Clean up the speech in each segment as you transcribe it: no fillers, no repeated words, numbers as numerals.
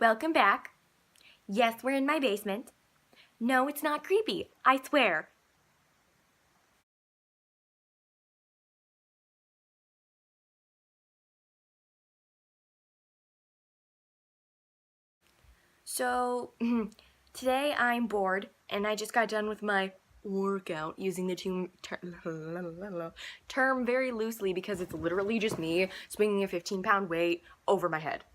Welcome back. Yes, we're in my basement. No, it's not creepy, I swear. So, today I'm bored, and I just got done with my workout, using the term very loosely because it's literally just me swinging a 15-pound weight over my head.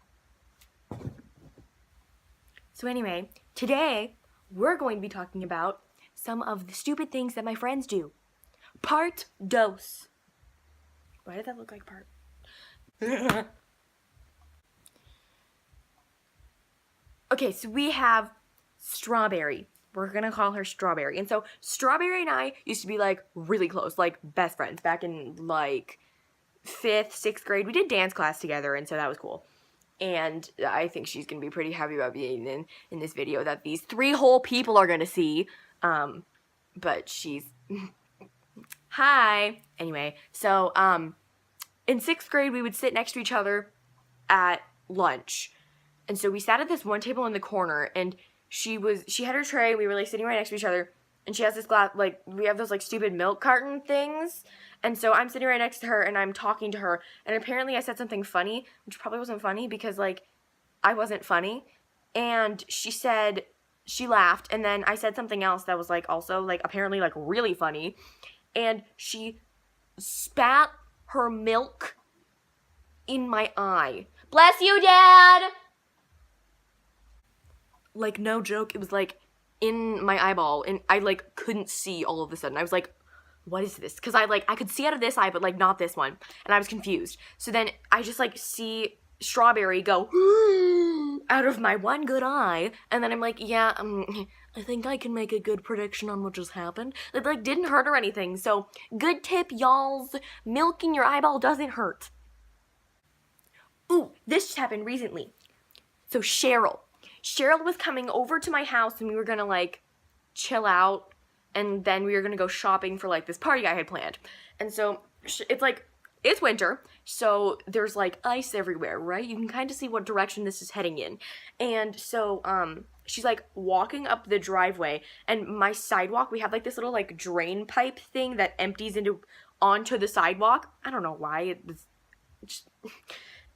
So anyway, today we're going to be talking about some of the stupid things that my friends do. Part dos. Why did that look like part? Okay, so we have Strawberry. We're gonna call her Strawberry. And so Strawberry and I used to be like really close, like best friends back in like 5th, 6th grade. We did dance class together, and so that was cool. And I think she's gonna be pretty happy about being in this video that these 3 whole people are gonna see. But she's hi. Anyway, so in 6th grade we would sit next to each other at lunch. And so we sat at this one table in the corner, and she had her tray, we were like sitting right next to each other, and she has this glass, like, we have those like stupid milk carton things, and so I'm sitting right next to her, and I'm talking to her, and apparently I said something funny, which probably wasn't funny, because, like, I wasn't funny, and she laughed, and then I said something else that was, like, also, like, apparently, like, really funny, and she spat her milk in my eye. Bless you, Dad! Like, no joke, it was like in my eyeball, and I like couldn't see all of a sudden. I was like, what is this? Because I could see out of this eye, but like not this one, and I was confused. So then I just like see Strawberry go out of my one good eye, and then I'm like, yeah, I think I can make a good prediction on what just happened. It like didn't hurt or anything, so good tip, y'alls. Milk in your eyeball doesn't hurt. Ooh, this just happened recently. So Cheryl was coming over to my house, and we were gonna like chill out, and then we were gonna go shopping for like this party I had planned. And so it's winter, so there's like ice everywhere, right? You can kind of see what direction this is heading in. And so she's like walking up the driveway, and my sidewalk, we have like this little like drain pipe thing that empties onto the sidewalk. I don't know why it was just...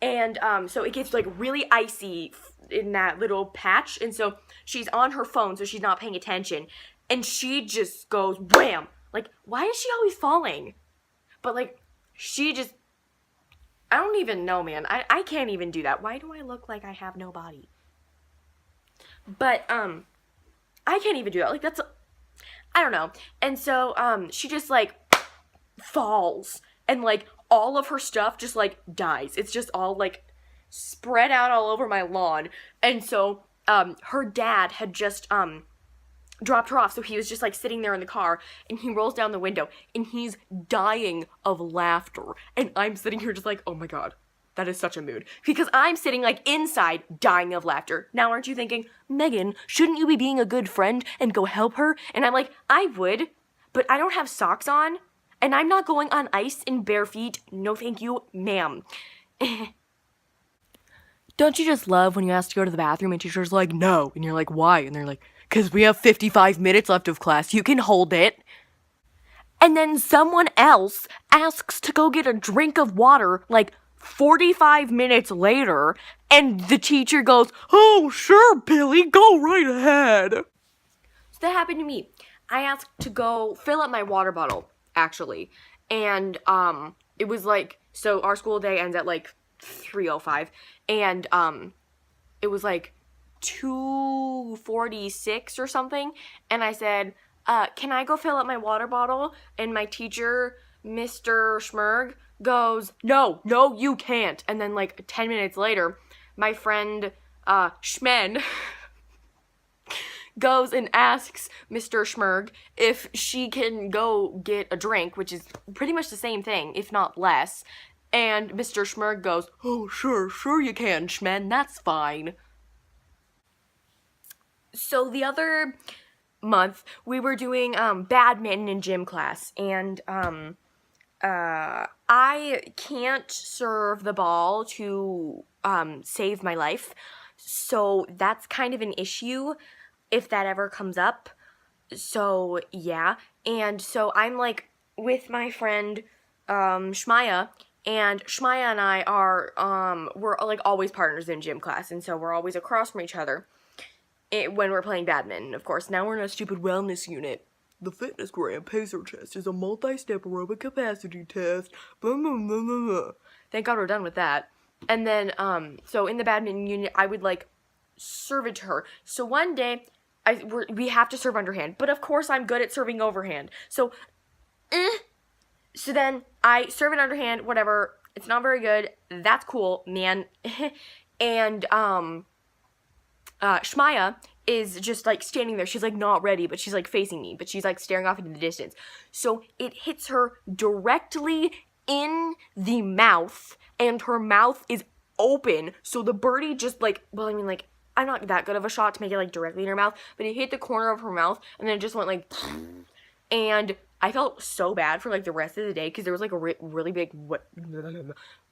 And so it gets like really icy in that little patch, and so she's on her phone, so she's not paying attention, and she just goes wham. Like, why is she always falling? But like, I don't even know, man. I can't even do that. Why do I look like I have no body? But I can't even do that. Like, I don't know. And so she just like falls, and like all of her stuff just like dies. It's just all like spread out all over my lawn. And so her dad had just dropped her off, so he was just like sitting there in the car, and he rolls down the window, and he's dying of laughter, and I'm sitting here just like, oh my god, that is such a mood, because I'm sitting like inside dying of laughter. Now aren't you thinking, Megan, shouldn't you be being a good friend and go help her? And I'm like, I would, but I don't have socks on, and I'm not going on ice in bare feet. No thank you, ma'am. Don't you just love when you ask to go to the bathroom and teacher's like, no, and you're like, why? And they're like, because we have 55 minutes left of class, you can hold it. And then someone else asks to go get a drink of water like 45 minutes later, and the teacher goes, oh, sure, Billy, go right ahead. So that happened to me. I asked to go fill up my water bottle, actually, and it was like, so our school day ends at like 3:05, and it was like 2:46 or something, and I said, can I go fill up my water bottle? And my teacher, Mr. Schmerg, goes, no, you can't. And then like 10 minutes later, my friend Schmen goes and asks Mr. Schmerg if she can go get a drink, which is pretty much the same thing, if not less. And Mr. Schmerg goes, oh, sure you can, Schmen, that's fine. So the other month, we were doing badminton in gym class, and I can't serve the ball to save my life. So that's kind of an issue if that ever comes up. So yeah, and so I'm like with my friend Shmaya, and Shmaya and I are we're like always partners in gym class, and so we're always across from each other when we're playing badminton. Of course, now we're in a stupid wellness unit. The Fitness Gram Pacer test is a multi-step aerobic capacity test. Blah, blah, blah, blah, blah. Thank God we're done with that. And then, so in the badminton unit, I would, like, serve it to her. So one day, we have to serve underhand. But, of course, I'm good at serving overhand. So then I serve it underhand, whatever. It's not very good. That's cool, man. And, Shmaya is just, like, standing there. She's, like, not ready, but she's, like, facing me. But she's, like, staring off into the distance. So it hits her directly in the mouth, and her mouth is open. So the birdie just, like, well, I mean, like, I'm not that good of a shot to make it, like, directly in her mouth, but it hit the corner of her mouth, and then it just went, like, and I felt so bad for, like, the rest of the day, because there was, like, a really big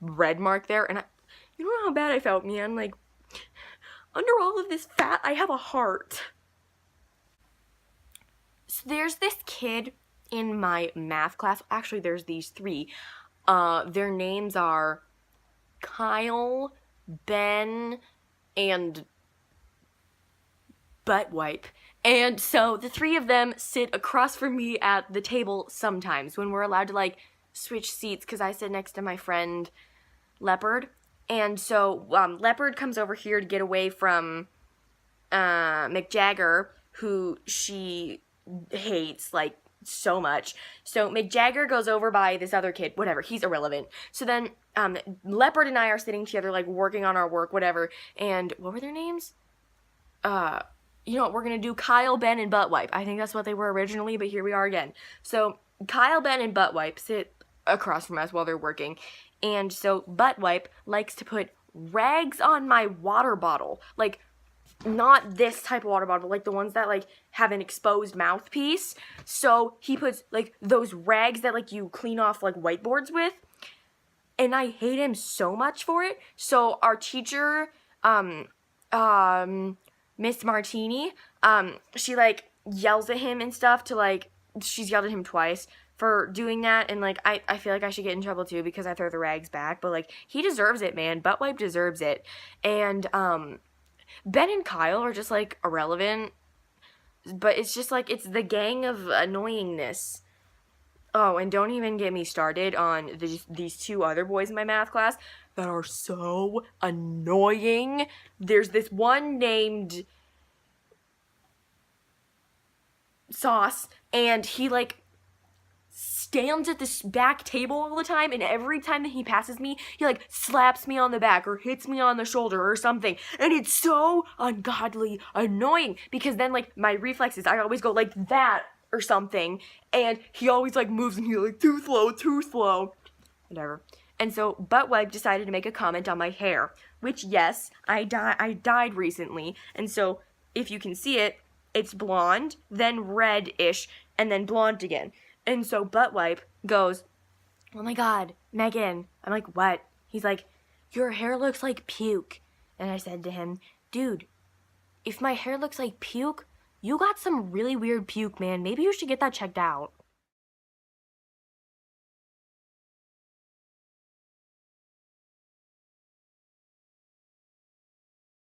red mark there, and you don't know how bad I felt, man. Like, under all of this fat, I have a heart. So there's this kid in my math class. Actually, there's these three. Their names are Kyle, Ben, and Butt Wipe. And so the three of them sit across from me at the table sometimes when we're allowed to, like, switch seats, because I sit next to my friend Leopard. And so Leopard comes over here to get away from Mick Jagger, who she hates, like, so much. So Mick Jagger goes over by this other kid, whatever, he's irrelevant. So then Leopard and I are sitting together, like, working on our work, whatever, and what were their names? You know what, we're gonna do Kyle, Ben, and Butt Wipe. I think that's what they were originally, but here we are again. So Kyle, Ben, and Butt Wipe sit across from us while they're working, and so Butt Wipe likes to put rags on my water bottle, like, not this type of water bottle, but like the ones that, like, have an exposed mouthpiece. So he puts, like, those rags that, like, you clean off, like, whiteboards with, and I hate him so much for it. So our teacher, Miss Martini, she, like, yells at him and stuff to, like, she's yelled at him twice for doing that, and, like, I feel like I should get in trouble too because I throw the rags back, but, like, he deserves it, man. Butt Wipe deserves it. And Ben and Kyle are just, like, irrelevant, but it's just, like, it's the gang of annoyingness. Oh, and don't even get me started on these two other boys in my math class that are so annoying. There's this one named Sauce, and he, like, stands at this back table all the time, and every time that he passes me, he, like, slaps me on the back or hits me on the shoulder or something, and it's so ungodly annoying, because then, like, my reflexes, I always go like that or something, and he always, like, moves and he's like, too slow, whatever. And so Butt Wipe decided to make a comment on my hair, which, yes, I dyed recently, and so if you can see it, it's blonde, then red-ish, and then blonde again. And so Butt Wipe goes, oh my God, Megan. I'm like, what? He's like, your hair looks like puke. And I said to him, dude, if my hair looks like puke, you got some really weird puke, man. Maybe you should get that checked out.